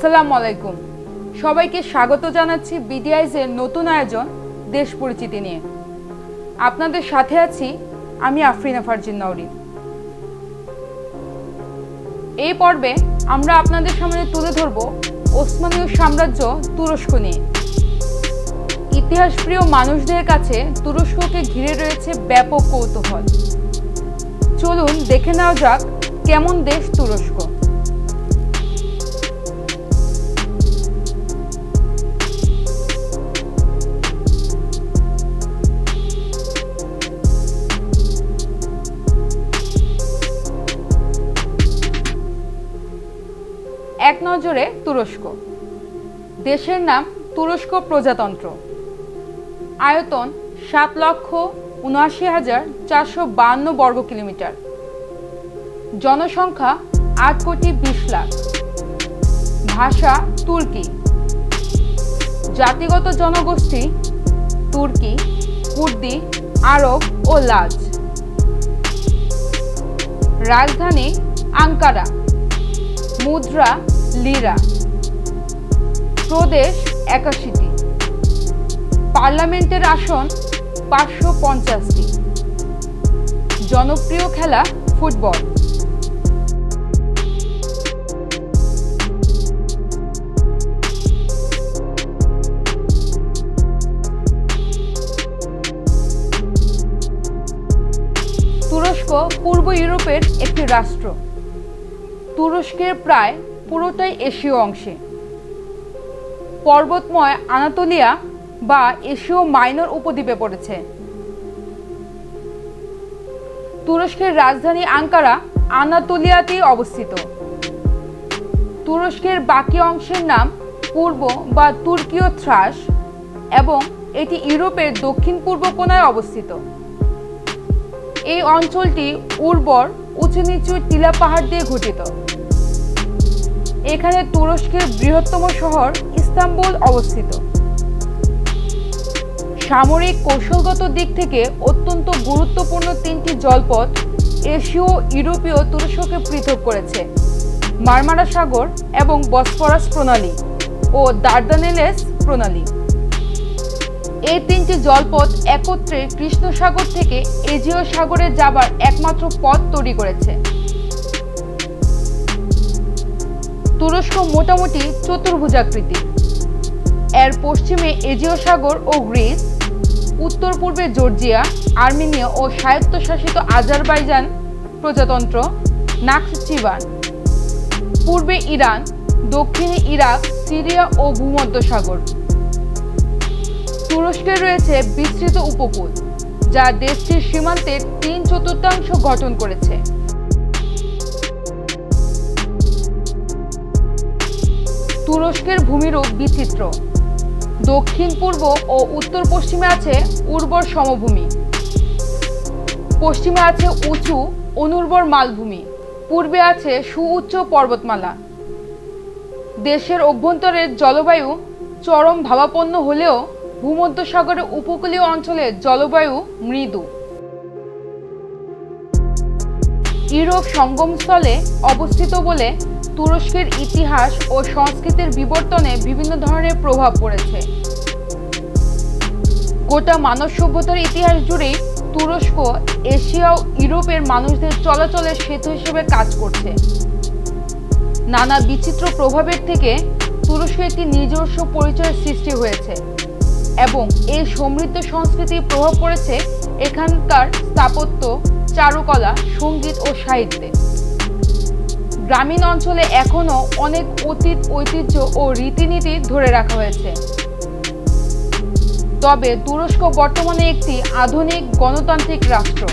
আসসালামু আলাইকুম। সবাইকে স্বাগত জানাচ্ছি বিডিআইজ এর নতুন আয়োজন দেশ পরিচিতি নিয়ে। আপনাদের সাথে আছি আমি আফরিনা ফারজিন নওরিন। এই পর্বে আমরা আপনাদের সামনে তুলে ধরব ওসমানীয় সাম্রাজ্য তুরস্ক নিয়ে। ইতিহাসপ্রিয় মানুষদের কাছে তুরস্ককে ঘিরে রয়েছে ব্যাপক কৌতূহল। চলুন দেখে নেওয়া যাক কেমন দেশ তুরস্ক। এক নজরে তুরস্ক। দেশের নাম তুরস্ক প্রজাতন্ত্র। আয়তন 7,79,452 বর্গ কিলোমিটার। জনসংখ্যা 8,20,00,000। ভাষা তুর্কি। জাতিগত জনগোষ্ঠী তুর্কি, কুর্দি, আরব ও লাজ। রাজধানী আঙ্কারা। মুদ্রা লিরা। প্রদেশ 81টি। পার্লামেন্টের আসন 550টি। জনপ্রিয় খেলা ফুটবল। তুরস্ক পূর্ব ইউরোপের একটি রাষ্ট্র। তুরস্কের প্রায় পুরোটাই এশীয় অংশে। পর্বতময় আনাতোলিয়া বা এশীয় মাইনর উপদ্বীপে পড়েছে। তুরস্কের রাজধানী আঙ্কারা আনাতোলিয়াতেই অবস্থিত। তুরস্কের বাকি অংশের নাম পূর্ব বা তুর্কীয় থ্রাস এবং এটি ইউরোপের দক্ষিণ পূর্ব কোণায় অবস্থিত। এই অঞ্চলটি উর্বর উঁচু নিচু টিলা পাহাড় দিয়ে গঠিত। এখানে তুরস্কের বৃহত্তম শহর ইস্তাম্বুল অবস্থিত। সামরিক কৌশলগত দিক থেকে অত্যন্ত গুরুত্বপূর্ণ তিনটি জলপথ এশীয় ইউরোপীয় তুরস্ককে পৃথক করেছে: মারমারা সাগর এবং বসফরাস প্রণালী ও দার্দানেলেস প্রণালী। এই তিনটি জলপথ একত্রে কৃষ্ণ সাগর থেকে এজিয় সাগরে যাবার একমাত্র পথ তৈরি করেছে। তুরস্ক মোটামুটি চতুর্ভুজাকৃতি। এর পশ্চিমে এজিয় সাগর ও গ্রিস, উত্তর পূর্বে জর্জিয়া, আর্মেনিয়া ও স্বায়ত্তশাসিত আজারবাইজান প্রজাতন্ত্র নাখচিভান, পূর্বে ইরান, দক্ষিণে ইরাক, সিরিয়া ও ভূমধ্যসাগর। তুরস্কের রয়েছে বিস্তৃত উপকূল যা দেশটির সীমান্তের 3/4 গঠন করেছে। তুরস্কের ভূমিরূপ বিচিত্র। দক্ষিণ পূর্ব ও উত্তর পশ্চিমে আছে উর্বর সমভূমি, পশ্চিমে আছে উঁচু অনুর্বর মালভূমি, পূর্বে আছে সুউচ্চ পর্বতমালা। দেশের অভ্যন্তরের জলবায়ু চরম ভাবাপন্ন হলেও ভূমধ্যসাগরের উপকূলীয় অঞ্চলের জলবায়ু মৃদু। ইউরোপ সঙ্গমস্থলে অবস্থিত বলে তুরস্কের ইতিহাস ও সংস্কৃতির বিবর্তনে বিভিন্ন ধরনের প্রভাব পড়েছে। গোটা মানব সভ্যতার ইতিহাস জুড়েই তুরস্ক এশিয়া ও ইউরোপের মানুষদের চলাচলের সেতু হিসেবে কাজ করছে। নানা বিচিত্র প্রভাবের থেকে তুরস্কের একটি নিজস্ব পরিচয়ের সৃষ্টি হয়েছে এবং এই সমৃদ্ধ সংস্কৃতির প্রভাব পড়েছে এখানকার স্থাপত্য, চারুকলা, সঙ্গীত ও সাহিত্যে। গ্রামীণ অঞ্চলে এখনো অনেক অতীত ঐতিহ্য ও রীতিনীতি ধরে রাখা হয়েছে। তবে তুরস্ক বর্তমানে একটি আধুনিক গণতান্ত্রিক রাষ্ট্র।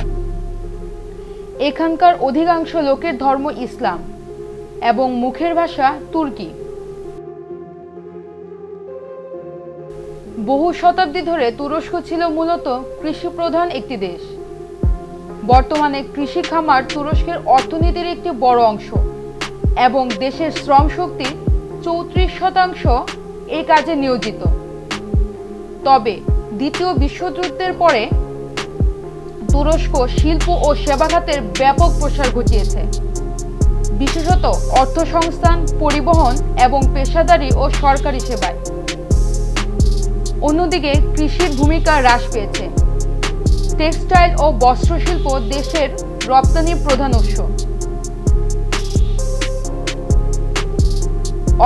এখানকার অধিকাংশ লোকের ধর্ম ইসলাম এবং মুখের ভাষা তুর্কি। বহু শতাব্দী ধরে তুরস্ক ছিল মূলত কৃষিপ্রধান একটি দেশ। বর্তমানে কৃষি খামার তুরস্কের অর্থনীতির একটি বড় অংশ এবং দেশের শ্রম শক্তির 34% এই কাজে নিয়োজিত। তবে দ্বিতীয় বিশ্বযুদ্ধের পরে তুরস্ক শিল্প ও সেবা খাতের ব্যাপক প্রসার ঘটিয়েছে। বিশেষত অর্থসংস্থান, পরিবহন এবং পেশাদারি ও সরকারি সেবায়। অন্যদিকে কৃষির ভূমিকা হ্রাস পেয়েছে। টেক্সটাইল ও বস্ত্রশিল্প দেশের রপ্তানির প্রধান উৎস।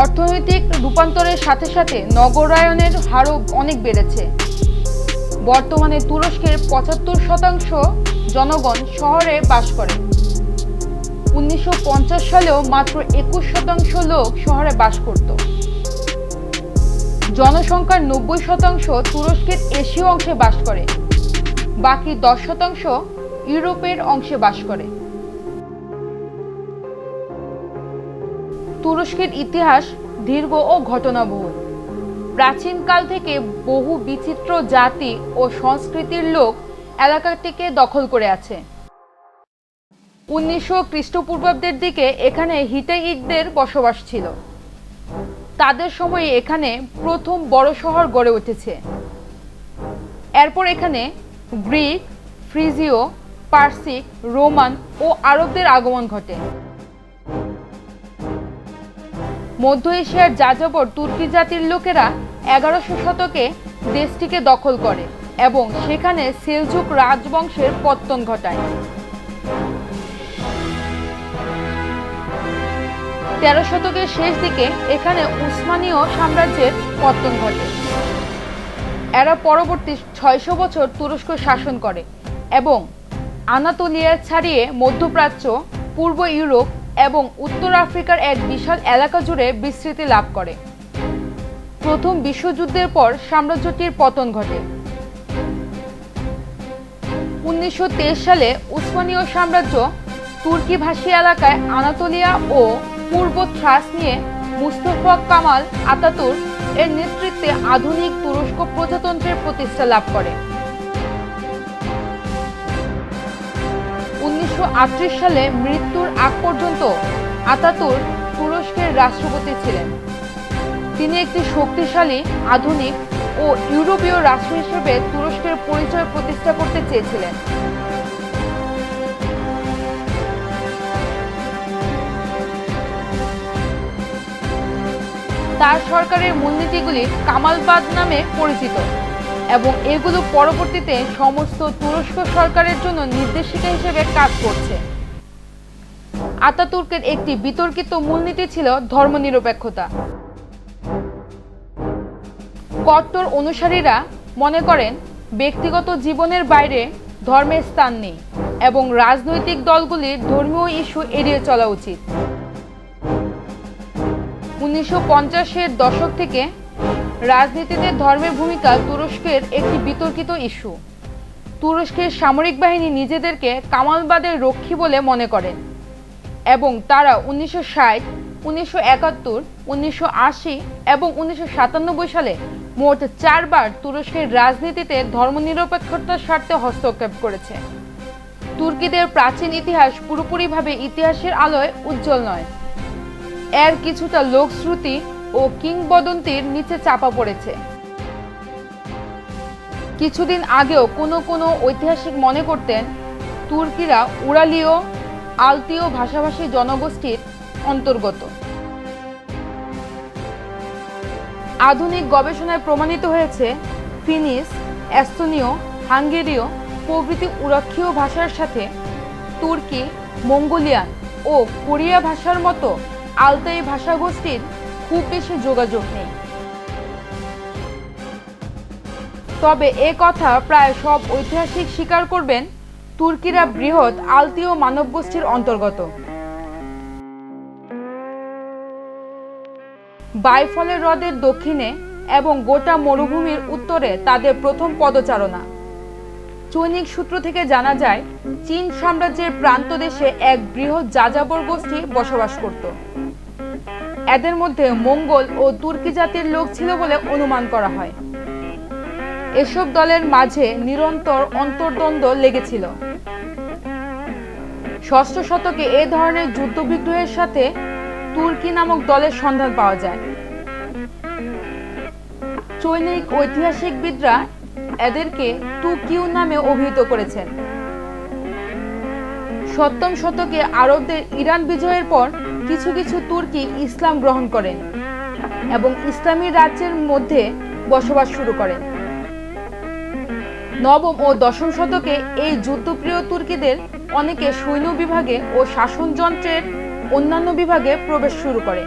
অর্থনৈতিক রূপান্তরের সাথে সাথে নগরায়নের হারও অনেক বেড়েছে। বর্তমানে তুরস্কের ৭৫% জনগণ শহরে বাস করে। 1950 সালেও মাত্র 21% লোক শহরে বাস করত। জনসংখ্যার 90% তুরস্কের এশীয় অংশে বাস করে, বাকি 10% ইউরোপের অংশে বাস করে। তুরস্কের ইতিহাস দীর্ঘ ও ঘটনাবহুল। প্রাচীনকাল থেকে বহু বিচিত্র জাতি ও সংস্কৃতির লোক এলাকাটিকে দখল করে আছে। 1900 খ্রিস্টপূর্বাব্দের দিকে এখানে হিটাইটদের বসবাস ছিল। তাদের সময়ে এখানে প্রথম বড় শহর গড়ে উঠেছে। এরপর এখানে গ্রিক, ফ্রিজীয়, পার্সিক, রোমান ও আরবদের আগমন ঘটে। মধ্য এশিয়ার যাযাবর তুর্কি জাতির লোকেরা 1100 শতকে দেশটিকে দখল করে এবং সেখানে সেলজুক রাজবংশের পতন ঘটায়। 13 শতকের শেষ দিকে এখানে উসমানীয় সাম্রাজ্যের পতন ঘটে। এরা পরবর্তী 600 বছর তুরস্ক শাসন করে এবং আনাতোলিয়া ছাড়িয়ে মধ্যপ্রাচ্য, পূর্ব ইউরোপ এবং উত্তর আফ্রিকার এক বিশাল এলাকা জুড়ে বিস্তৃতি লাভ করে। প্রথম বিশ্বযুদ্ধের পর সাম্রাজ্যটির পতন ঘটে। 1923 সালে উসমানীয় সাম্রাজ্য তুর্কি ভাষী এলাকায় আনাতোলিয়া ও পূর্ব থ্রাস নিয়ে মুস্তফা কামাল আতাতুর্ক এর নেতৃত্বে আধুনিক তুরস্ক প্রজাতন্ত্রের প্রতিষ্ঠা লাভ করে। 1938 সালে মৃত্যুর আগ পর্যন্ত আতাতুর্ক তুরস্কের রাষ্ট্রপতি ছিলেন। তিনি একটি শক্তিশালী, আধুনিক ও ইউরোপীয় রাষ্ট্র হিসেবে তুরস্কের পরিচয় প্রতিষ্ঠা করতে চেয়েছিলেন। তার সরকারের মূলনীতিগুলি কামালবাদ নামে পরিচিত এবং এগুলো পরবর্তীতে সমস্ত তুরস্ক সরকারের জন্য নির্দেশিকা হিসেবে কাজ করছে। আতাতুর্কের একটি বিতর্কিত মূলনীতি ছিল ধর্মনিরপেক্ষতা। কট্টর অনুসারীরা মনে করেন ব্যক্তিগত জীবনের বাইরে ধর্মের স্থান নেই এবং রাজনৈতিক দলগুলির ধর্মীয় ইস্যু এড়িয়ে চলা উচিত। 1950-এর দশক থেকে রাজনীতিতে ধর্মের ভূমিকা তুরস্কের একটি বিতর্কিত ইস্যু। তুরস্কের সামরিক বাহিনী নিজেদেরকে কামালবাদের রক্ষী বলে মনে করে এবং তারা 1960, 1971, 1980 এবং 1997 সালে মোট 4 বার তুরস্কের রাজনীতিতে ধর্মনিরপেক্ষতার স্বার্থে হস্তক্ষেপ করেছে। তুর্কিদের প্রাচীন ইতিহাস পুরোপুরিভাবে ইতিহাসের আলোয় উজ্জ্বল নয়। এর কিছুটা লোকশ্রুতি ও কিংবদন্তির নিচে চাপা পড়েছে। কিছুদিন আগেও কোনো ঐতিহাসিক মনে করতেন তুর্কিরা উরালীয়, আলতীয় ভাষাভাষী জনগোষ্ঠীর অন্তর্গত। আধুনিক গবেষণায় প্রমাণিত হয়েছে ফিনিশ, এস্তোনীয়, হাঙ্গেরীয় প্রভৃতি উরাক্ষীয় ভাষার সাথে তুর্কি, মঙ্গোলিয়ান ও কোরিয়া ভাষার মতো আলতাই ভাষাগোষ্ঠীর খুব বেশি যোগাযোগ নেই। তবে এ কথা প্রায় সব ঐতিহাসিক স্বীকার করবেন, তুর্কিরা বৃহৎ আলতীয় মানবগোষ্ঠীর অন্তর্গত। বাইফলের হ্রদের দক্ষিণে এবং গোটা মরুভূমির উত্তরে তাদের প্রথম পদচারণা। চৈনিক সূত্র থেকে জানা যায় চীন সাম্রাজ্যের প্রান্তদেশে এক বৃহৎ যাযাবর গোষ্ঠী বসবাস করত। এদের মধ্যে মঙ্গোল ও তুর্কি জাতির লোক ছিল বলে অনুমান করা হয়। এসব দলের মাঝে নিরন্তর অন্তর্দ্বন্দ্ব লেগেছিল। ষষ্ঠ শতকে এ ধরনের যুদ্ধবিগ্রহের সাথে তুর্কি নামক দলের সন্ধান পাওয়া যায়। চৈনিক ঐতিহাসিকবিদরা এদেরকে তুকিউ নামে অভিহিত করেছেন। সপ্তম শতকে আরবদের ইরান বিজয়ের পর কিছু কিছু তুর্কি ইসলাম গ্রহণ করেন এবং ইসলামী রাজ্যের মধ্যে বসবাস শুরু করেন। নবম ও দশম শতকে এই যুদ্ধপ্রিয় তুর্কিদের অনেকে সৈন্য বিভাগে ও শাসনযন্ত্রের অন্যান্য বিভাগে প্রবেশ শুরু করে।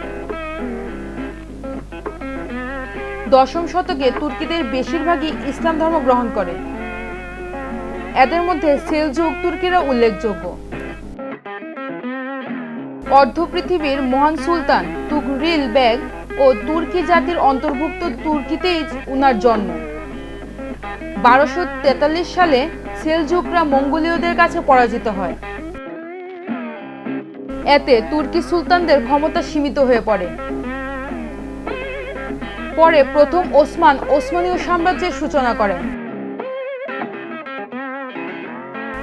দশম শতকে তুর্কিদের বেশিরভাগই ইসলাম ধর্ম গ্রহণ করে। এদের মধ্যে সেলজুক তুর্কিরা উল্লেখযোগ্য। অর্ধ পৃথিবীর মহান সুলতান তুঘরিল বেগ ও তুর্কি জাতির অন্তর্ভুক্ত তুর্কিতেই উনার জন্ম। 1243 সালে সেলজুকরা মঙ্গোলীয়দের কাছে পরাজিত হয়। এতে তুর্কি সুলতানদের ক্ষমতা সীমিত হয়ে পড়ে। পরে প্রথম ওসমান ওসমানীয় সাম্রাজ্যের সূচনা করেন।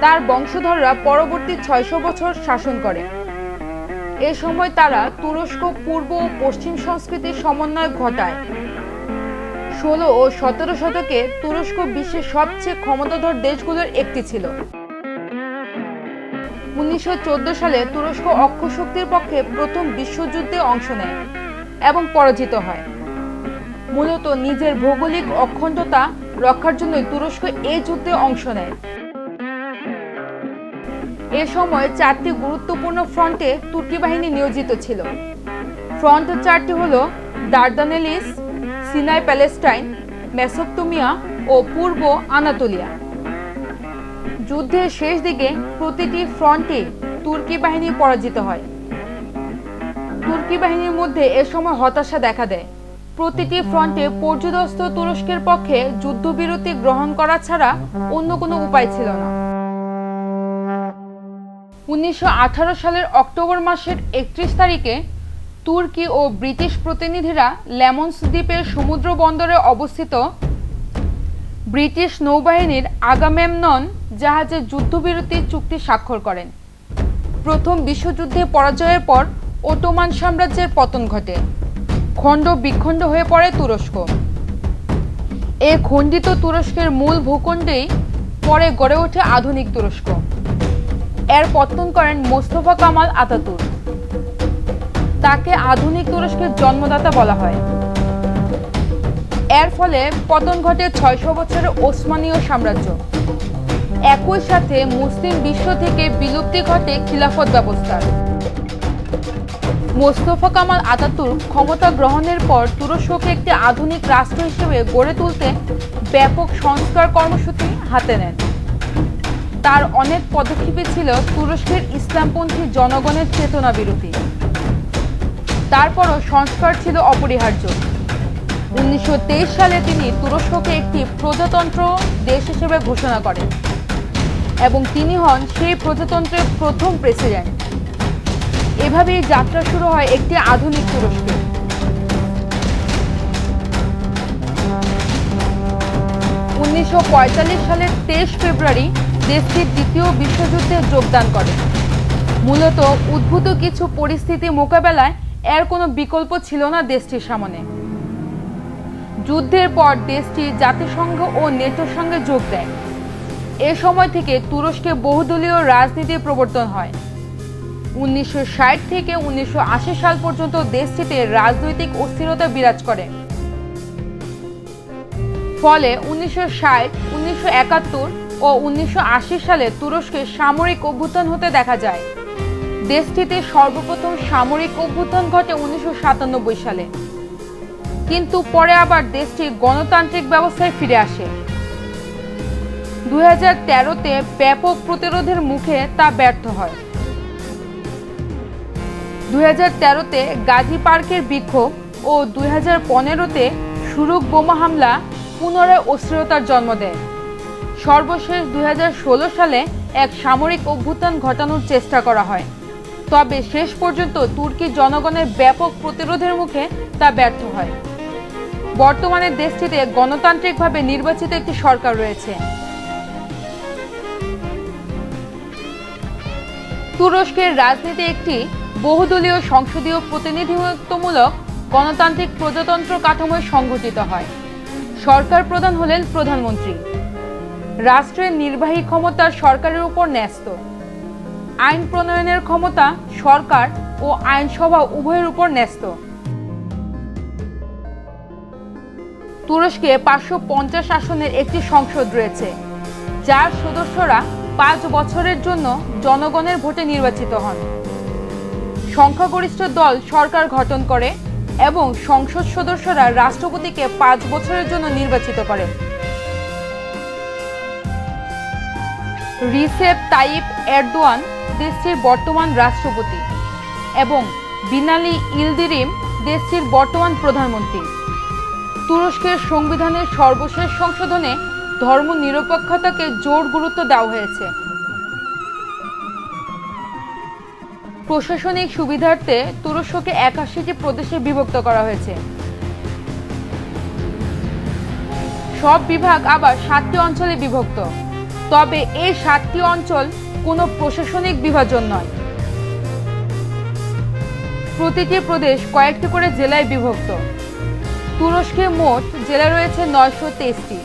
তার বংশধররা পরবর্তী 600 বছর শাসন করে। এ সময় তারা তুরস্ক পূর্ব ও পশ্চিম সংস্কৃতির সমন্বয় ঘটায়। 16 ও 17 শতকে তুরস্ক বিশ্বের সবচেয়ে ক্ষমতাধর দেশগুলোর একটি ছিল। 1914 সালে তুরস্ক অক্ষশক্তির পক্ষে প্রথম বিশ্বযুদ্ধে অংশ নেয় এবং পরাজিত হয়। মূলত নিজের ভৌগোলিক অখণ্ডতা রক্ষার জন্যই তুরস্ক এই যুদ্ধে অংশ নেয়। এ সময় 4টি গুরুত্বপূর্ণ ফ্রন্টে তুর্কি বাহিনী নিয়োজিত ছিল। ফ্রন্ট 4টি হল দার্দানেলিস, সিনাই প্যালেস্টাইন, মেসোপটেমিয়া ও পূর্ব আনাতোলিয়া। যুদ্ধের শেষ দিকে প্রতিটি ফ্রন্টে তুর্কি বাহিনী পরাজিত হয়। তুর্কি বাহিনীর মধ্যে এ সময় হতাশা দেখা দেয়। প্রতিটি ফ্রন্টে পর্যুদস্ত তুরস্কের পক্ষে যুদ্ধবিরতি গ্রহণ করা ছাড়া অন্য কোনো উপায় ছিল না। 1918 সালের অক্টোবর মাসের 31 তারিখে তুর্কি ও ব্রিটিশ প্রতিনিধিরা লেমন্স দ্বীপের সমুদ্র বন্দরে অবস্থিত ব্রিটিশ নৌবাহিনীর আগামেমনন জাহাজে যুদ্ধবিরতি চুক্তি স্বাক্ষর করেন। প্রথম বিশ্বযুদ্ধে পরাজয়ের পর অটোমান সাম্রাজ্যের পতন ঘটে। খণ্ড বিখণ্ড হয়ে পড়ে তুরস্ক। এ খণ্ডিত তুরস্কের মূল ভূখণ্ডেই পরে গড়ে ওঠে আধুনিক তুরস্ক। এর পতন করেন মোস্তফা কামাল আতাতুর্ক। তাকে আধুনিক তুরস্কের জন্মদাতা বলা হয়। এর ফলে পতন ঘটে 600 বছরের ওসমানীয় সাম্রাজ্য। একই সাথে মুসলিম বিশ্ব থেকে বিলুপ্তি ঘটে খিলাফত ব্যবস্থার। মোস্তফা কামাল আতাতুর্ক ক্ষমতা গ্রহণের পর তুরস্ককে একটি আধুনিক রাষ্ট্র হিসেবে গড়ে তুলতে ব্যাপক সংস্কার কর্মসূচি হাতে নেন। তার অনেক পদক্ষেপই ছিল তুরস্কের ইসলামপন্থী জনগণের চেতনা বিরোধী। তারপরও সংস্কার ছিল অপরিহার্য। 1923 সালে তিনি তুরস্ককে একটি প্রজাতন্ত্র দেশ হিসেবে ঘোষণা করেন এবং তিনি হন সেই প্রজাতন্ত্রের প্রথম প্রেসিডেন্ট। এভাবেই যাত্রা শুরু হয় একটি আধুনিক তুরস্কের। 1945 সালের 23 ফেব্রুয়ারি দেশটি দ্বিতীয় বিশ্বযুদ্ধে যোগদান করে। মূলত উদ্ভূত কিছু পরিস্থিতি মোকাবেলায় এর কোনো বিকল্প ছিল না দেশটির সামনে। যুদ্ধের পর দেশটি জাতিসংঘ ও নেটোর সঙ্গে যোগ দেয়। এ সময় থেকে তুরস্কে বহুদলীয় রাজনীতির প্রবর্তন হয়। 1960 থেকে 1980 সাল পর্যন্ত দেশটিতে রাজনৈতিক অস্থিরতা বিরাজ করে। ফলে 1960, 1971 ও 1980 সালে তুরস্কে সামরিক অভ্যুত্থান হতে দেখা যায়। দেশটিতে সর্বপ্রথম সামরিক অভ্যুত্থান ঘটে 1997 সালে, কিন্তু পরে আবার দেশটি গণতান্ত্রিক ব্যবস্থায় ফিরে আসে। 2013-তে ব্যাপক প্রতিরোধের মুখে তা ব্যর্থ হয়। 2013-তে গাজী পার্কের বিক্ষোভ ও 2015-তে শুরুক বোমা হামলা পুনরায় অস্থিরতার জন্ম দেয়। সর্বশেষ 2016 সালে এক সামরিক অভ্যুত্থান ঘটানোর চেষ্টা করা হয়, তবে শেষ পর্যন্ত তুর্কি জনগণের ব্যাপক প্রতিরোধের মুখে তা ব্যর্থ হয়। বর্তমানে দেশটিতে গণতান্ত্রিকভাবে নির্বাচিত একটি সরকার রয়েছে। তুরস্কের রাজনীতি একটি বহুদলীয় সংসদীয় প্রতিনিধিত্বমূলক গণতান্ত্রিক প্রজাতন্ত্র কাঠামোয় সংগঠিত হয়। সরকার প্রধান হলেন প্রধানমন্ত্রী। রাষ্ট্রের নির্বাহী ক্ষমতা সরকারের উপর ন্যস্ত। আইন প্রণয়নের ক্ষমতা সরকার ও আইনসভা উভয়ের উপর ন্যস্ত। তুরস্কে 550 আসনের একটি সংসদ রয়েছে, যার সদস্যরা 5 বছরের জন্য জনগণের ভোটে নির্বাচিত হন। সংখ্যাগরিষ্ঠ দল সরকার গঠন করে এবং সংসদ সদস্যরা রাষ্ট্রপতিকে 5 বছরের জন্য নির্বাচিত করে। রিসেপ তাইপ এরদোয়ান দেশটির বর্তমান রাষ্ট্রপতি এবং বিনালি ইলদিরিম দেশটির বর্তমান প্রধানমন্ত্রী। তুরস্কের সংবিধানের সর্বশেষ সংশোধনে ধর্মনিরপেক্ষতাকে জোর গুরুত্ব দেওয়া হয়েছে। প্রশাসনিক সুবিধার্থে তুরস্ককে 81টি প্রদেশে বিভক্ত করা হয়েছে। সব বিভাগ আবার 7টি অঞ্চলে বিভক্ত, তবে এই 7টি অঞ্চল কোনো প্রশাসনিক বিভাজন নয়। প্রতিটি প্রদেশ কয়েকটি করে জেলায় বিভক্ত। তুরস্কে মোট জেলা রয়েছে 923টি।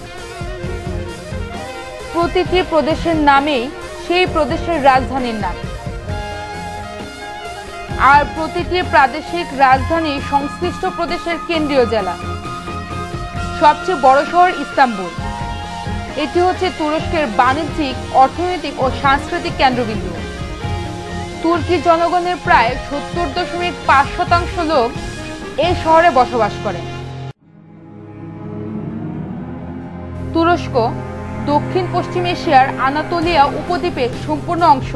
প্রতিটি প্রদেশের নামেই সেই প্রদেশের রাজধানীর নাম, আর প্রতিটি প্রাদেশিক রাজধানী সংশ্লিষ্ট প্রদেশের কেন্দ্রীয় জেলা। সবচেয়ে বড় শহর ইস্তাম্বুল। এটি হচ্ছে তুরস্কের বাণিজ্যিক, অর্থনৈতিক ও সাংস্কৃতিক কেন্দ্রবিন্দু। তুর্কি জনগণের প্রায় 70.5% লোক এই শহরে বসবাস করে। তুরস্ক দক্ষিণ পশ্চিম এশিয়ার আনাতোলিয়া উপদ্বীপের সম্পূর্ণ অংশ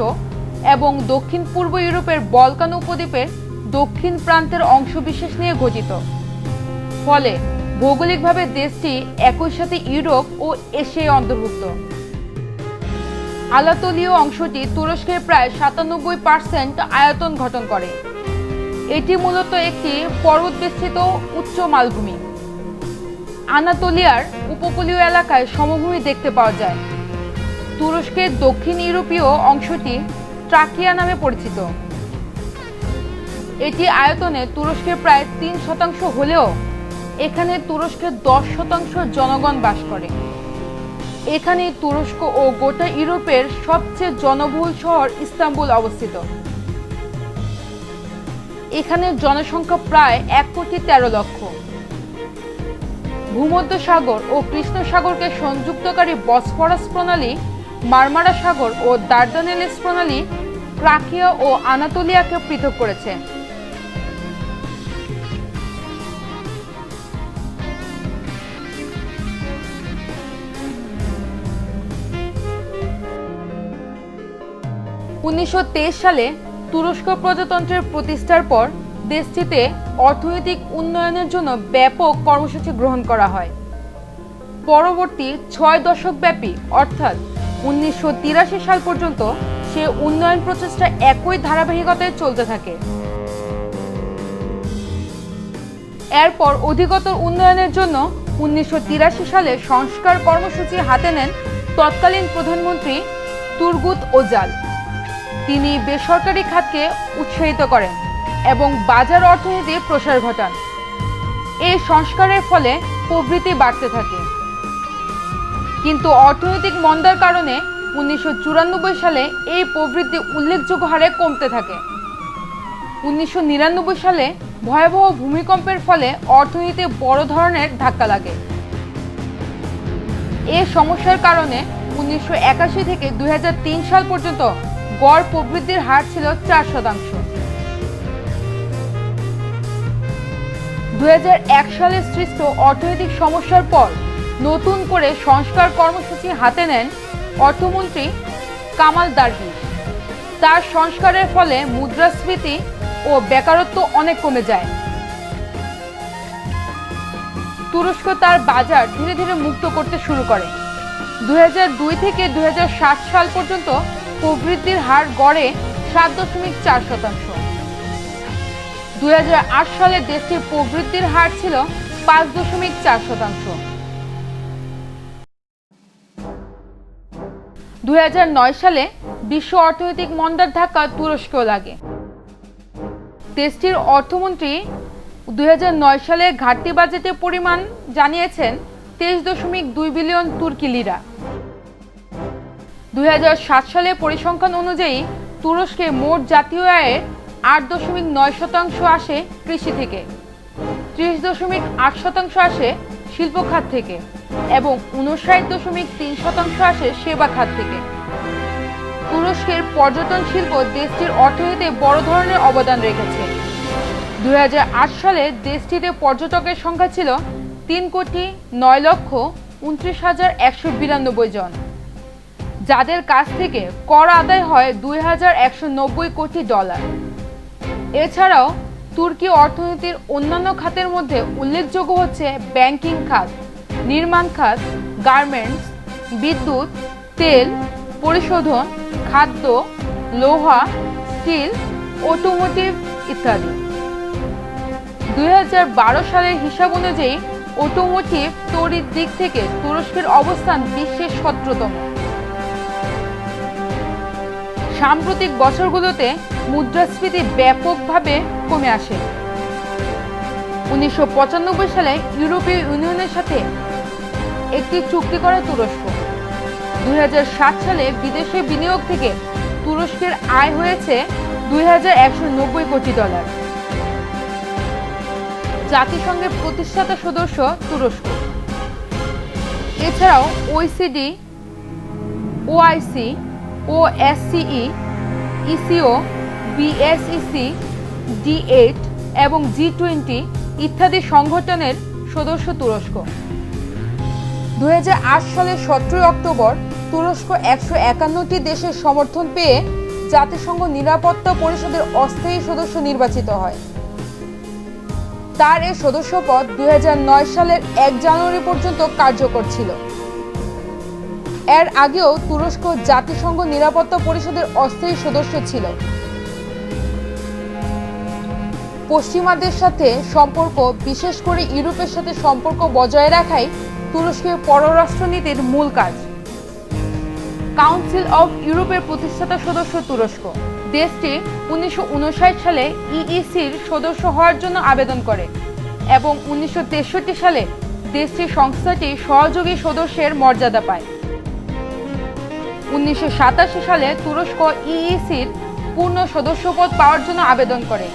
এবং দক্ষিণ পূর্ব ইউরোপের বলকান উপদ্বীপের দক্ষিণ প্রান্তের অংশবিশেষ নিয়ে গঠিত। ফলে ভৌগোলিকভাবে দেশটি একই সাথে ইউরোপ ও এশিয়ায় অন্তর্ভুক্ত। আনাতোলীয় অংশটি তুরস্কের প্রায় 97% আয়তন গঠন করে। এটি মূলত একটি পর্বতবেষ্টিত উচ্চ মালভূমি। আনাতোলিয়ার উপকূলীয় এলাকায় সমভূমি দেখতে পাওয়া যায়। তুরস্কের দক্ষিণ ইউরোপীয় অংশটি ট্রাকিয়া নামে পরিচিত। এটি আয়তনে তুরস্কের প্রায় 3% হলেও এখানে তুরস্কের 10% জনগণ বাস করে। এখানে তুরস্ক ও গোটা ইউরোপের সবচেয়ে জনবহুল শহর ইস্তাম্বুল অবস্থিত। এখানে জনসংখ্যা প্রায় 1,13,00,000। ভূমধ্যসাগর ও কৃষ্ণ সাগরকে সংযুক্তকারী বসফরাস প্রণালী, মারমারা সাগর ও দার্দানেলিস প্রণালী ট্রাকিয়া ও আনাতোলিয়াকে পৃথক করেছে। সালে তুরস্ক প্রজাতন্ত্রের প্রতিষ্ঠার পর দেশটিতে অর্থনৈতিক উন্নয়নের জন্য ব্যাপক কর্মসূচি গ্রহণ করা হয়। পরবর্তী 6 দশক ব্যাপী অর্থাৎ 1983 সাল পর্যন্ত সে উন্নয়ন প্রচেষ্টা একই ধারাবাহিকতায় চলতে থাকে। এরপর অধিকতর উন্নয়নের জন্য 1983 সালে সংস্কার কর্মসূচি হাতে নেন তৎকালীন প্রধানমন্ত্রী তুরগুত ওজাল। তিনি বেসরকারি খাতকে উৎসাহিত করেন এবং বাজার অর্থনীতির প্রসার ঘটান। এই সংস্কারের ফলে প্রবৃদ্ধি বাড়তে থাকে। কিন্তু অর্থনৈতিক মন্দার কারণে 1994 সালে এই প্রবৃদ্ধি উল্লেখযোগ্য হারে কমতে থাকে। 1999 সালে ভয়াবহ ভূমিকম্পের ফলে অর্থনীতিতে বড় ধরনের ধাক্কা লাগে। এই সমস্যার কারণে 1981 থেকে 2003 সাল পর্যন্ত গড় প্রবৃদ্ধির হার ছিল 4%। 2001 সালে সৃষ্ট অর্থনৈতিক সমস্যার পর নতুন করে সংস্কার কর্মসূচি হাতে নেন অর্থমন্ত্রী কামাল দারভিশ। তার সংস্কারের ফলে মুদ্রাস্ফীতি ও বেকারত্ব অনেক কমে যায়। তুরস্ক তার বাজার ধীরে ধীরে মুক্ত করতে শুরু করে। 2002 থেকে 2007 সাল পর্যন্ত প্রবৃদ্ধির হার গড়ে 7.4%। 2008 সালে দেশটির প্রবৃদ্ধির হার ছিল 5.4%। 2009 সালে বিশ্ব অর্থনৈতিক মন্দার ধাক্কা তুরস্কেও লাগে। দেশটির অর্থমন্ত্রী 2009 সালে ঘাটতি বাজেটের পরিমাণ জানিয়েছেন 23.2 বিলিয়ন তুর্কি লিরা। 2007 সালে পরিসংখ্যান অনুযায়ী তুরস্কে মোট জাতীয় আয়ের 8.9% আসে কৃষি থেকে, 30.8% আসে শিল্প খাত থেকে এবং 59.3% আসে সেবা খাত থেকে। তুরস্কের পর্যটন শিল্প দেশটির অর্থনীতিতে বড় ধরনের অবদান রেখেছে। 2008 সালে দেশটিতে পর্যটকের সংখ্যা ছিল 3,09,29,192 জন, যাদের কাছ থেকে কর আদায় হয় $2,190 কোটি। এছাড়াও তুর্কি অর্থনীতির অন্যান্য খাতের মধ্যে উল্লেখযোগ্য হচ্ছে ব্যাংকিং খাত, নির্মাণ খাত, গার্মেন্টস, বিদ্যুৎ, তেল, পরিশোধন, খাদ্য, লোহা, স্টিল, অটোমোটিভ ইত্যাদি। 2012 সালের হিসাব অনুযায়ী অটোমোটিভ তৈরির দিক থেকে তুরস্কের অবস্থান বিশ্বের 17তম। সাম্প্রতিক বছরগুলোতে মুদ্রাস্ফীতি ব্যাপকভাবে কমে আসে। 1995 সালে ইউরোপীয় ইউনিয়নের সাথে একটি চুক্তি করে তুরস্ক। 2007 সালে বিদেশে বিনিয়োগ থেকে তুরস্কের আয় হয়েছে $2,190 কোটি। জাতিসংঘের প্রতিষ্ঠাতা সদস্য তুরস্ক। এছাড়াও OECD, OIC, OSCE, ECO, BSEC, D8 এবং G20 ইত্যাদি সংগঠনের সদস্য তুরস্ক। 2008 সালের 17 অক্টোবর তুরস্ক 151টি দেশের সমর্থন পেয়ে জাতিসংঘ নিরাপত্তা পরিষদের অস্থায়ী সদস্য নির্বাচিত হয়। তার এই সদস্যপদ 2009 সালের 1 জানুয়ারি পর্যন্ত কার্যকর ছিল। এর আগেও তুরস্ক জাতিসংঘ নিরাপত্তা পরিষদের অস্থায়ী সদস্য ছিল। পশ্চিমাদের সাথে সম্পর্ক, বিশেষ করে ইউরোপের সাথে সম্পর্ক বজায় রাখাই তুরস্কের পররাষ্ট্রনীতির মূল কাজ। কাউন্সিল অফ ইউরোপের প্রতিষ্ঠাতা সদস্য তুরস্ক। দেশটি 1959 সালে ইইসির সদস্য হওয়ার জন্য আবেদন করে এবং 1963 সালে দেশটির সংস্থাটি সহযোগী সদস্যের মর্যাদা পায়। 1987 সালে তুরস্ক ইইসির পূর্ণ সদস্যপদ পাওয়ার জন্য আবেদন করে।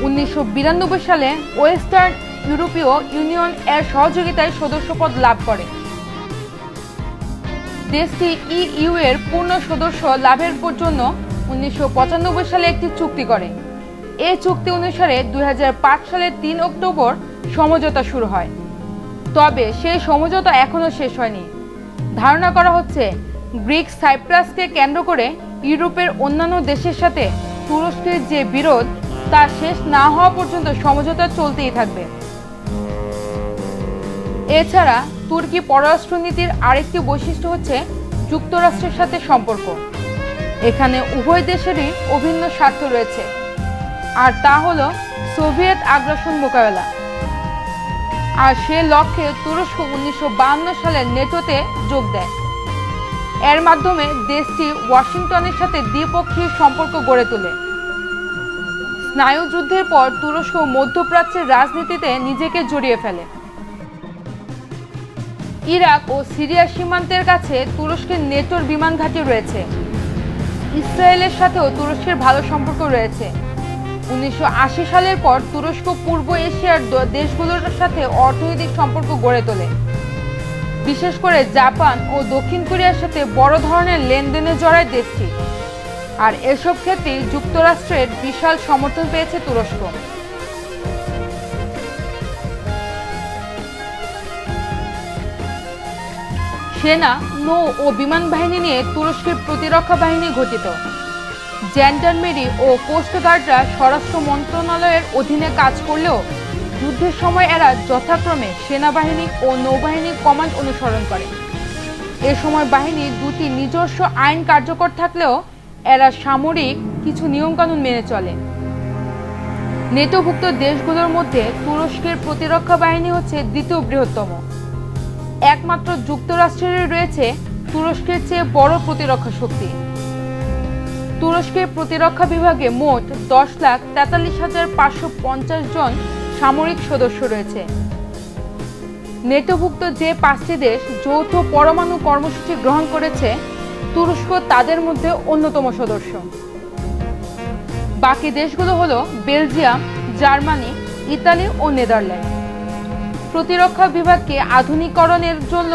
1992 সালে ওয়েস্টার্ন ইউরোপীয় ইউনিয়ন এর সহযোগিতায় সদস্যপদ লাভ করে। দেশটি ইইউ এর পূর্ণ সদস্য লাভের জন্য 1995 সালে একটি চুক্তি করে। এই চুক্তি অনুসারে 2005 সালের 3 অক্টোবর সমঝোতা শুরু হয়। তবে সেই সমঝোতা এখনো শেষ হয়নি। ধারণা করা হচ্ছে গ্রিক সাইপ্রাসকে কেন্দ্র করে ইউরোপের অন্যান্য দেশের সাথে তুরস্কের যে বিরোধ তা শেষ না হওয়া পর্যন্ত সমঝোতা চলতেই থাকবে। এছাড়া তুর্কি পররাষ্ট্রনীতির আরেকটি বৈশিষ্ট্য হচ্ছে যুক্তরাষ্ট্রের সাথে সম্পর্ক। এখানে উভয় দেশেরই অভিন্ন স্বার্থ রয়েছে, আর তা হলো সোভিয়েত আগ্রাসন মোকাবেলা। আর সে লক্ষ্যে তুরস্ক 1952 সালে নেটোতে যোগ দেয়। এর মাধ্যমে দেশটি ওয়াশিংটনের সাথে দ্বিপক্ষীয় সম্পর্ক গড়ে তোলে। স্নায়ুযুদ্ধের পর তুরস্ক মধ্যপ্রাচ্যের রাজনীতিতে নিজেকে জড়িয়ে ফেলে। ইরাক ও সিরিয়া সীমান্তের কাছে তুরস্কের নেটোর বিমান ঘাঁটি রয়েছে। ইসরায়েলের সাথেও তুরস্কের ভালো সম্পর্ক রয়েছে। 1980 সালের পর তুরস্ক পূর্ব এশিয়ার দেশগুলোর সাথে অর্থনৈতিক সম্পর্ক গড়ে তোলে। বিশেষ করে জাপান ও দক্ষিণ কোরিয়ার সাথে বড় ধরনের লেনদেনে জড়ায় দেশটি। আর এসব ক্ষেত্রে যুক্তরাষ্ট্রের বিশাল সমর্থন পেয়েছে তুরস্ক। সেনা, নৌ ও বিমান বাহিনী নিয়ে তুরস্কের প্রতিরক্ষা বাহিনী গঠিত। জ্যান্ডারমেরি ও কোস্টগার্ডরা স্বরাষ্ট্র মন্ত্রণালয়ের অধীনে কাজ করলেও যুদ্ধের সময় এরা যথাক্রমে সেনাবাহিনী ও নৌবাহিনীর কমান্ড অনুসরণ করে। এ সময় বাহিনীর দুটি নিজস্ব আইন কার্যকর থাকলেও এরা সামরিক কিছু নিয়মকানুন মেনে চলে। নেটোভুক্ত দেশগুলোর মধ্যে তুরস্কের প্রতিরক্ষা বাহিনী হচ্ছে দ্বিতীয় বৃহত্তম। একমাত্র যুক্তরাষ্ট্রের রয়েছে তুরস্কের চেয়ে বড় প্রতিরক্ষা শক্তি। তুরস্কের প্রতিরক্ষা বিভাগে মোট 10,43,550 জন সামরিক সদস্য রয়েছে। নেটোভুক্ত যে 5টি দেশ যৌথ পরমাণু কর্মসূচি গ্রহণ করেছে, তুরস্ক তাদের মধ্যে অন্যতম সদস্য। বাকি দেশগুলো হলো বেলজিয়াম, জার্মানি, ইতালি ও নেদারল্যান্ড। প্রতিরক্ষা বিভাগকে আধুনিকরণের জন্য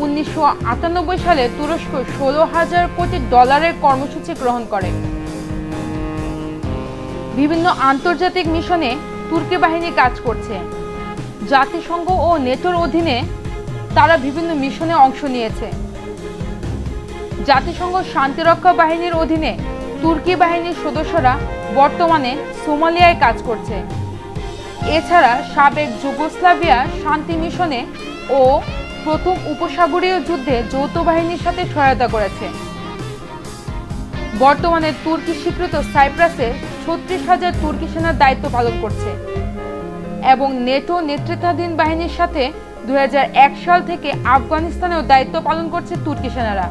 1998 সালে তুরস্ক $16,000 কোটি কর্মসূচি গ্রহণ করে। বিভিন্ন আন্তর্জাতিক মিশনে তুর্কি বাহিনী কাজ করছে। জাতিসংঘ ও নেটোর অধীনে তারা বিভিন্ন মিশনে অংশ নিয়েছে। জাতিসংঘ শান্তিরক্ষা বাহিনীর অধীনে তুর্কি বাহিনীর সদস্যরা বর্তমানে সোমালিয়ায় কাজ করছে। এছাড়া সাবেক যুগোস্লাভিয়া শান্তি মিশনে ও প্রথম উপসাগরীয় যুদ্ধে যৌথ বাহিনীর সাথে সহায়তা করেছে। বর্তমানে তুর্কি স্বীকৃত সাইপ্রাসে 36,000 তুর্কি সেনার দায়িত্ব পালন করছে এবং নেটো নেতৃত্বাধীন বাহিনীর সাথে 2001 সাল থেকে আফগানিস্তানেও দায়িত্ব পালন করছে তুর্কি সেনারা।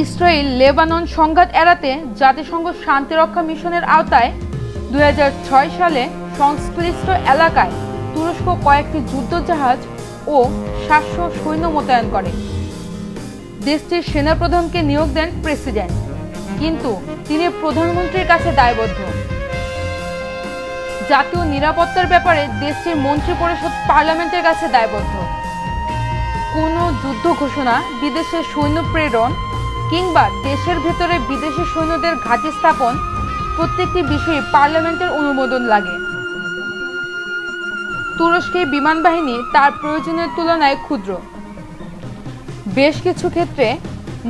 ইসরায়েল লেবানন সংঘাত এড়াতে জাতিসংঘ শান্তিরক্ষা মিশনের আওতায় 2006 সালে সংশ্লিষ্ট এলাকায় তুরস্ক কয়েকটি যুদ্ধজাহাজ ও 700 সৈন্য মোতায়েন করে। দেশটির সেনাপ্রধানকে নিয়োগ দেন প্রেসিডেন্ট, কিন্তু তিনি প্রধানমন্ত্রীর কাছে দায়বদ্ধ। জাতীয় নিরাপত্তার ব্যাপারে দেশটির মন্ত্রী পরিষদ পার্লামেন্টের কাছে দায়বদ্ধ। কোনো যুদ্ধ ঘোষণা, বিদেশে সৈন্য প্রেরণ কিংবা দেশের ভেতরে বিদেশি সৈন্যদের ঘাঁটি স্থাপন প্রত্যেকটি বিষয়ে পার্লামেন্টের অনুমোদন লাগে। তুরস্কের বিমান বাহিনী তার প্রয়োজনের তুলনায় ক্ষুদ্র। বেশ কিছু ক্ষেত্রে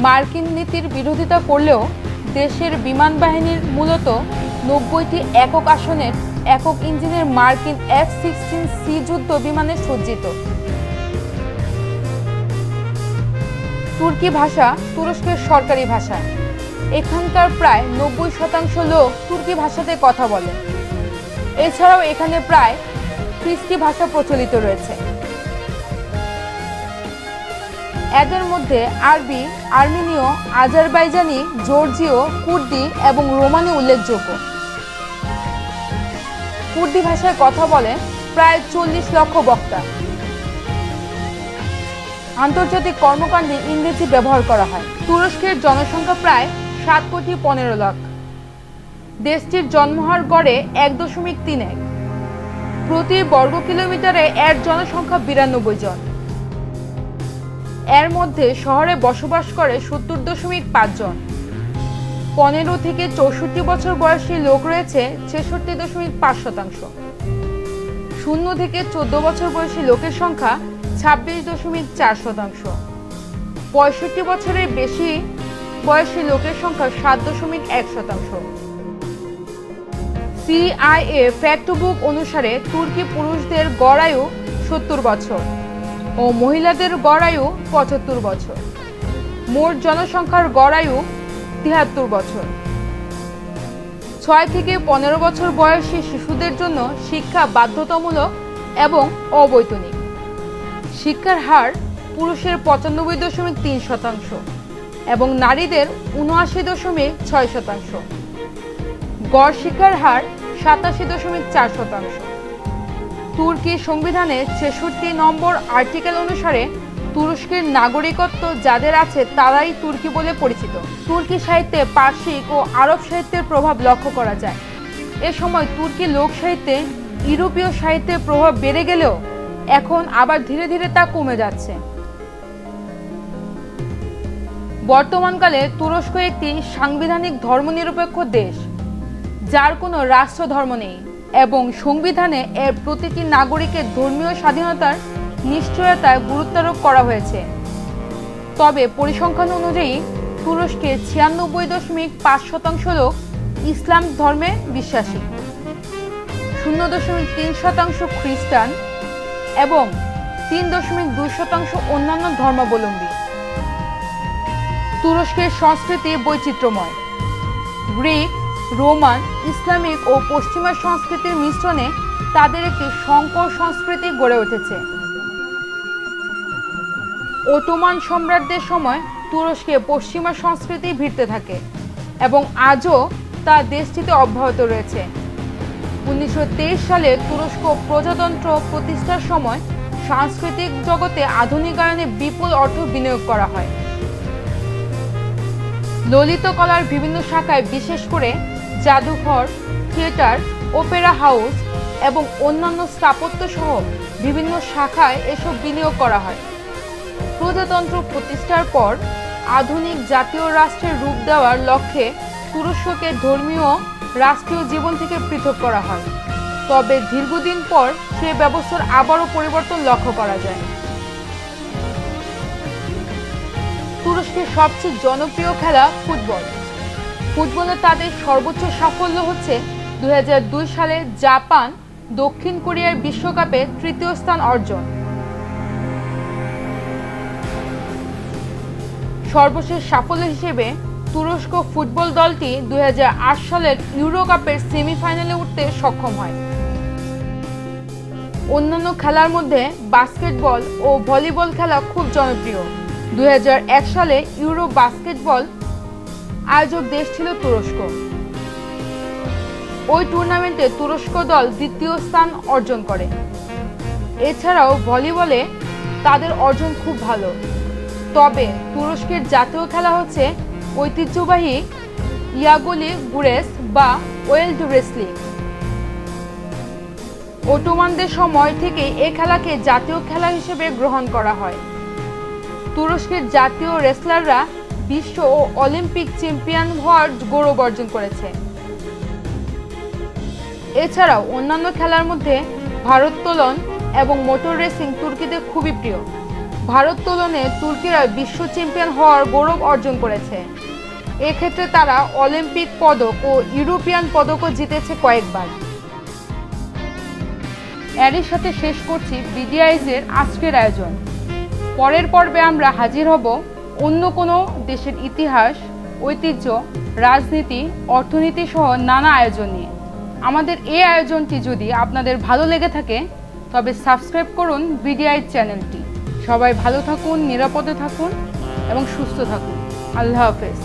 মার্কিন নীতির বিরোধিতা করলেও দেশের বিমান বাহিনীর মূলত 90টি একক আসনের একক ইঞ্জিনের মার্কিন F-16C যুদ্ধ বিমানে সজ্জিত। তুর্কি ভাষা তুরস্কের সরকারি ভাষা। এখানকার প্রায় 90% লোক তুর্কি ভাষাতে কথা বলে। এছাড়াও এখানে প্রায় 30টি ভাষা প্রচলিত রয়েছে। এদের মধ্যে আরবি, আর্মেনীয়, আজারবাইজানি, জর্জিয়, কুর্দি এবং রোমানি উল্লেখযোগ্য। কুর্দি ভাষায় কথা বলে প্রায় 40 লক্ষ বক্তা। আন্তর্জাতিক কর্মকাণ্ডে ইংরেজি ব্যবহার করা হয়। তুরস্কের জনসংখ্যা প্রায় 7,15 লাখ। দেশটির জন্মহার গড়ে 1.31। প্রতি বর্গ কিলোমিটারে এর জনসংখ্যা 92 জন। এর মধ্যে শহরে বসবাস করে 70.5 জন। 15 থেকে 64 বছর বয়সী লোক রয়েছে 66.5%। 0 থেকে 14 বছর বয়সী লোকের সংখ্যা 26.4%। 65 বছরের বেশি বয়সী লোকের সংখ্যা 7.1%। CIA ফ্যাক্ট বুক অনুসারে তুর্কি পুরুষদের গড় আয়ু 70 বছর ও মহিলাদের গড় আয়ু 75 বছর। মোট জনসংখ্যার গড় আয়ু 73 বছর। 6 থেকে 15 বছর বয়সী শিশুদের জন্য শিক্ষা বাধ্যতামূলক এবং অবৈতনিক। শিক্ষার হার পুরুষের 95.3% এবং নারীদের 79.6%। গড় শিক্ষার হার 87.4%। তুর্কি সংবিধানে 66 নম্বর আর্টিকেল অনুসারে তুরস্কের নাগরিকত্ব যাদের আছে তারাই তুর্কি বলে পরিচিত। তুর্কি সাহিত্যে পার্সিক ও আরব সাহিত্যের প্রভাব লক্ষ্য করা যায়। এ সময় তুর্কি লোক সাহিত্যে ইউরোপীয় সাহিত্যের প্রভাব বেড়ে গেলেও এখন আবার ধীরে ধীরে তা কমে যাচ্ছে। বর্তমানকালে তুরস্ক একটি সাংবিধানিক ধর্মনিরপেক্ষ দেশ, যার কোনো রাষ্ট্র ধর্ম নেই এবং সংবিধানে এর প্রতিটি নাগরিকের ধর্মীয় স্বাধীনতার নিশ্চয়তায় গুরুত্বারোপ করা হয়েছে। তবে পরিসংখ্যান অনুযায়ী তুরস্কের 96.5% লোক ইসলাম ধর্মে বিশ্বাসী, 0.3% খ্রিস্টান এবং 3.2% অন্যান্য ধর্মাবলম্বী। তুরস্কের সংস্কৃতি বৈচিত্র্যময়। গ্রিক, রোমান, ইসলামিক ও পশ্চিমা সংস্কৃতির মিশ্রণে তাদের একটি সংকর সংস্কৃতি গড়ে উঠেছে। ওটোমান সম্রাটদের সময় তুরস্কে পশ্চিমা সংস্কৃতি ভিড়তে থাকে এবং আজও তা দেশটিতে অব্যাহত রয়েছে। 1923 সালে তুরস্ক প্রজাতন্ত্র প্রতিষ্ঠার সময় সাংস্কৃতিক জগতে আধুনিকায়নে বিপুল অর্থ বিনিয়োগ করা হয়। ললিত কলার বিভিন্ন শাখায়, বিশেষ করে জাদুঘর, থিয়েটার, অপেরা হাউস এবং অন্যান্য স্থাপত্য সহ বিভিন্ন শাখায় এসব বিনিয়োগ করা হয়। প্রজাতন্ত্র প্রতিষ্ঠার পর আধুনিক জাতীয় রাষ্ট্রের রূপ দেওয়ার লক্ষ্যে তুরস্ককে ধর্মীয় রাষ্ট্রীয় জীবন থেকে পৃথক করা হয়। তবে দীর্ঘদিন পর সে ব্যবস্থার আবারও পরিবর্তন লক্ষ্য করা যায়। তুরস্কের সবচেয়ে জনপ্রিয় খেলা ফুটবল। ফুটবলে তাদের সর্বোচ্চ সাফল্য হচ্ছে 2002 সালে জাপান দক্ষিণ কোরিয়ার বিশ্বকাপে তৃতীয় স্থান অর্জন। সর্বশেষ সাফল্য হিসেবে তুরস্ক ফুটবল দলটি 2008 সালের ইউরো কাপের সেমিফাইনালে উঠতে সক্ষম হয়। অন্যান্য খেলার মধ্যে বাস্কেটবল ও ভলিবল খেলা খুব জনপ্রিয়। 2001 সালে ইউরো বাস্কেটবল আয়োজক দেশ ছিল তুরস্ক। ওই টুর্নামেন্টে তুরস্ক দল দ্বিতীয় স্থান অর্জন করে। এছাড়াও ভলিবলে তাদের অর্জন খুব ভালো। তবে তুরস্কের জাতীয় খেলা হচ্ছে ঐতিহ্যবাহী ইয়াগলি গুরেস বা ওয়েল্ড রেসলিং। অটোমানদের সময় থেকে এ খেলাকে জাতীয় খেলা হিসেবে গ্রহণ করা হয়। তুরস্কের জাতীয় রেসলাররা বিশ্ব ও অলিম্পিক চ্যাম্পিয়ন হওয়ার গৌরব অর্জন করেছে। এছাড়াও অন্যান্য খেলার মধ্যে ভারোত্তোলন এবং মোটর রেসিং তুর্কিদের খুবই প্রিয়। ভারোত্তোলনে তুর্কিরা বিশ্ব চ্যাম্পিয়ন হওয়ার গৌরব অর্জন করেছে। এক্ষেত্রে তারা অলিম্পিক পদক ও ইউরোপিয়ান পদকও জিতেছে কয়েকবার। এরই সাথে শেষ করছি বিডিআইজের আজকের আয়োজন। পরের পর্বে আমরা হাজির হব অন্য কোনো দেশের ইতিহাস, ঐতিহ্য, রাজনীতি, অর্থনীতি সহ নানা আয়োজন নিয়ে। আমাদের এই আয়োজনটি যদি আপনাদের ভালো লেগে থাকে তবে সাবস্ক্রাইব করুন বিডিআইজ চ্যানেলটি। সবাই ভালো থাকুন, নিরাপদে থাকুন এবং সুস্থ থাকুন। আল্লাহ হাফেজ।